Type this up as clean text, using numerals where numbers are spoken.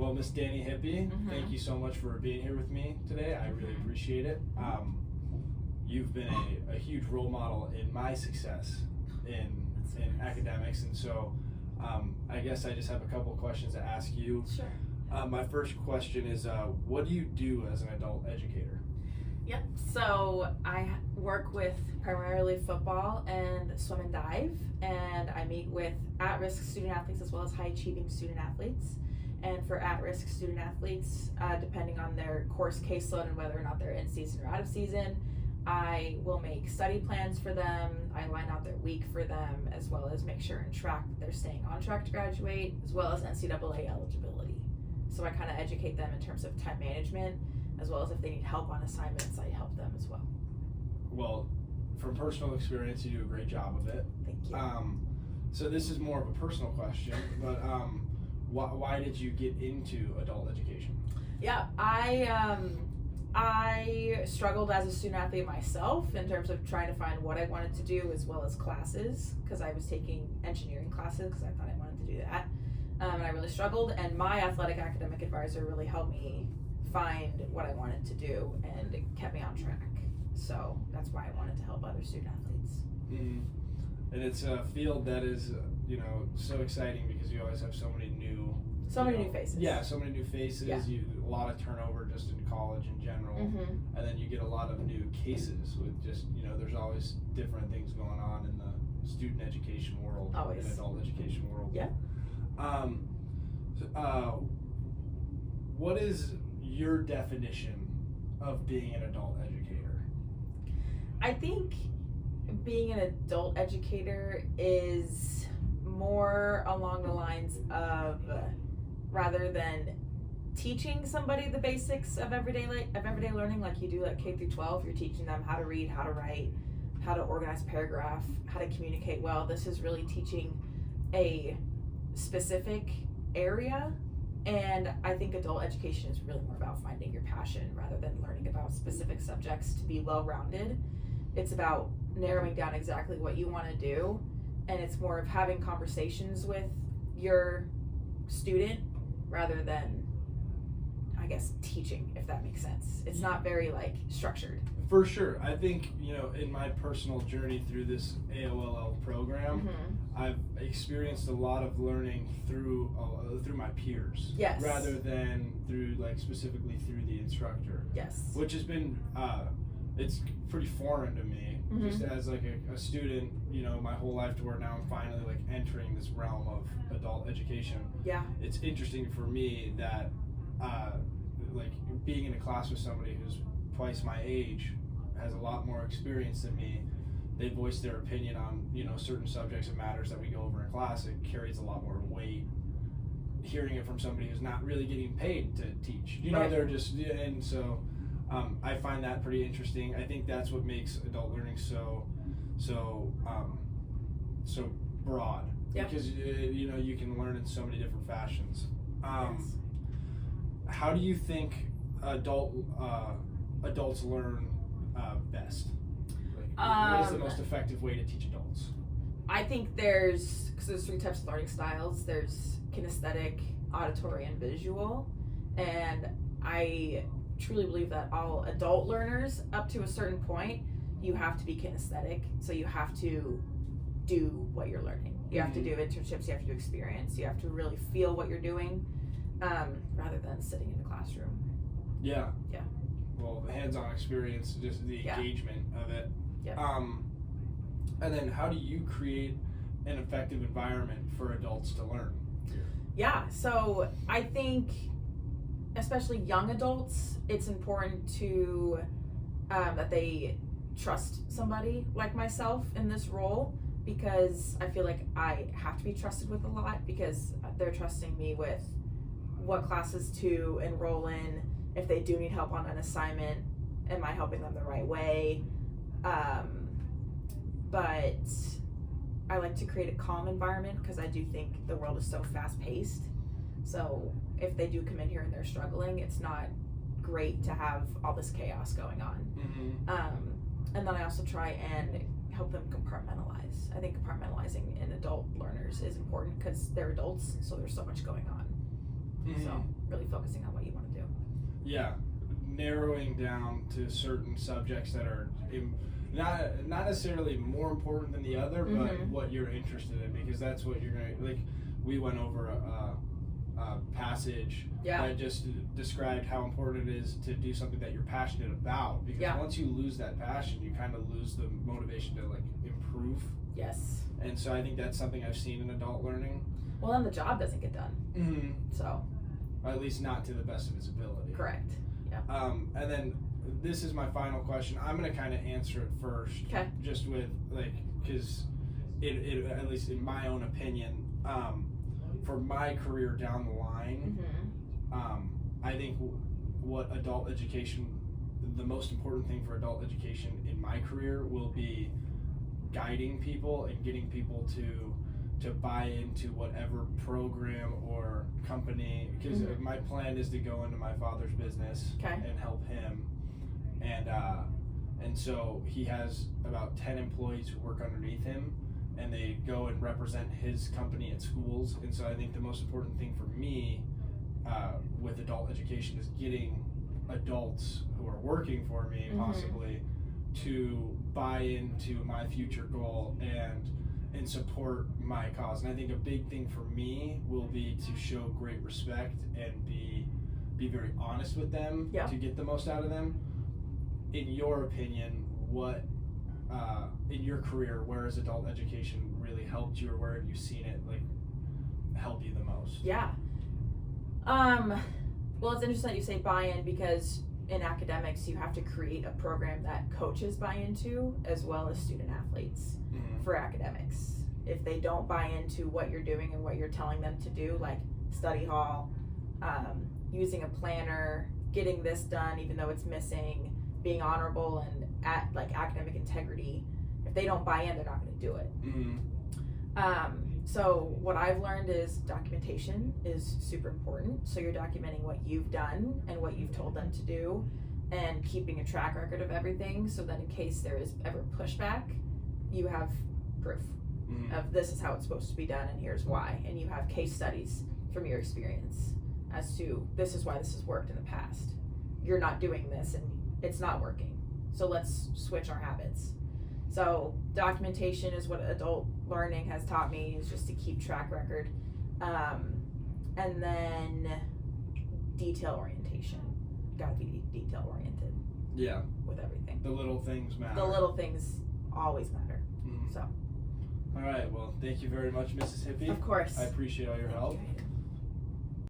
Well, Miss Dani Hippe, thank you so much for being here with me today. I really appreciate it. You've been a huge role model in my success in academics, and so I guess I just have a couple questions to ask you. Sure. My first question is, what do you do as an adult educator? Yep. So I work with primarily football and swim and dive, and I meet with at-risk student athletes as well as high-achieving student athletes. And for at-risk student athletes, depending on their course caseload and whether or not they're in season or out of season, I will make study plans for them. I line out their week for them, as well as make sure and track that they're staying on track to graduate, as well as NCAA eligibility. So I kind of educate them in terms of time management, as well as if they need help on assignments, I help them as well. Well, from personal experience, you do a great job of it. Thank you. So this is more of a personal question, but why did you get into adult education? Yeah, I struggled as a student athlete myself in terms of trying to find what I wanted to do as well as classes, because I was taking engineering classes because I thought I wanted to do that. And I really struggled, and my athletic academic advisor really helped me find what I wanted to do and it kept me on track. So that's why I wanted to help other student athletes. And it's a field that is, so exciting because you always have so many new faces. Yeah, so many new faces. Yeah. A lot of turnover just in college in general, and then you get a lot of new cases with just there's always different things going on in the student education world, always. In adult education world. Yeah. What is your definition of being an adult educator? I think being an adult educator is more along the lines of, rather than teaching somebody the basics of everyday learning like you do like K through 12, you're teaching them how to read, how to write, how to organize a paragraph, how to communicate well. This is really teaching a specific area, and I think adult education is really more about finding your passion rather than learning about specific subjects to be well-rounded. It's about narrowing down exactly what you want to do, and it's more of having conversations with your student rather than, I guess, teaching, if that makes sense. It's not very structured. For sure. I think, in my personal journey through this AOLL program, I've experienced a lot of learning through my peers. Yes. Rather than through specifically through the instructor. Yes. Which has been it's pretty foreign to me, just as a student, my whole life, to where now I'm finally entering this realm of adult education. Yeah. It's interesting for me that being in a class with somebody who's twice my age, has a lot more experience than me. They voice their opinion on certain subjects and matters that we go over in class. It carries a lot more weight hearing it from somebody who's not really getting paid to teach. Right. They're just, and so I find that pretty interesting. I think that's what makes adult learning so broad. Yep. Because you can learn in so many different fashions. Yes. How do you think adults learn best? What is the most effective way to teach adults? I think there's 3 types of learning styles. There's kinesthetic, auditory, and visual. And I truly believe that all adult learners, up to a certain point, you have to be kinesthetic. So you have to do what you're learning. You have to do internships, you have to do experience, you have to really feel what you're doing, rather than sitting in the classroom. Yeah. Yeah. Well, the hands-on experience, just the engagement of it. Yeah. And then how do you create an effective environment for adults to learn? Yeah, so I think especially young adults, it's important to that they trust somebody like myself in this role, because I feel like I have to be trusted with a lot, because they're trusting me with what classes to enroll in. If they do need help on an assignment, am I helping them the right way? But I like to create a calm environment, because I do think the world is so fast-paced. So if they do come in here and they're struggling, it's not great to have all this chaos going on. And then I also try and help them compartmentalize. I think compartmentalizing in adult learners is important, because they're adults, so there's so much going on. So really focusing on what you want to do. Yeah, narrowing down to certain subjects that are not necessarily more important than the other, but what you're interested in, because that's what you're going to, like, we went over a passage that just described how important it is to do something that you're passionate about, because once you lose that passion, you kind of lose the motivation to like improve. Yes. And so I think that's something I've seen in adult learning. Well, then the job doesn't get done. So at least not to the best of its ability. Correct. Yeah. And then this is my final question. I'm going to kind of answer it first. Okay. Just with, like, because it at least in my own opinion, for my career down the line, I think what adult education, the most important thing for adult education in my career will be guiding people and getting people to buy into whatever program or company, because my plan is to go into my father's business and help him, and so he has about 10 employees who work underneath him, and they go and represent his company at schools. And so I think the most important thing for me with adult education is getting adults who are working for me possibly to buy into my future goal and support my cause. And I think a big thing for me will be to show great respect and be very honest with them to get the most out of them. In your opinion, what in your career, where has adult education really helped you, or where have you seen it like help you the most? Yeah. Well, it's interesting that you say buy-in, because in academics you have to create a program that coaches buy into, as well as student athletes for academics. If they don't buy into what you're doing and what you're telling them to do, like study hall, using a planner, getting this done even though it's missing, being honorable and at like academic integrity, if they don't buy in, they're not going to do it. So what I've learned is documentation is super important. So you're documenting what you've done and what you've told them to do, and keeping a track record of everything, so that in case there is ever pushback, you have proof of this is how it's supposed to be done and here's why, and you have case studies from your experience as to this is why this has worked in the past. You're not doing this and it's not working, so let's switch our habits. So documentation is what adult learning has taught me, is just to keep track record. And then detail orientation. Gotta be detail oriented. Yeah. With everything. The little things matter. The little things always matter. So. All right. Well, thank you very much, Mrs. Hippe. Of course. I appreciate all your help.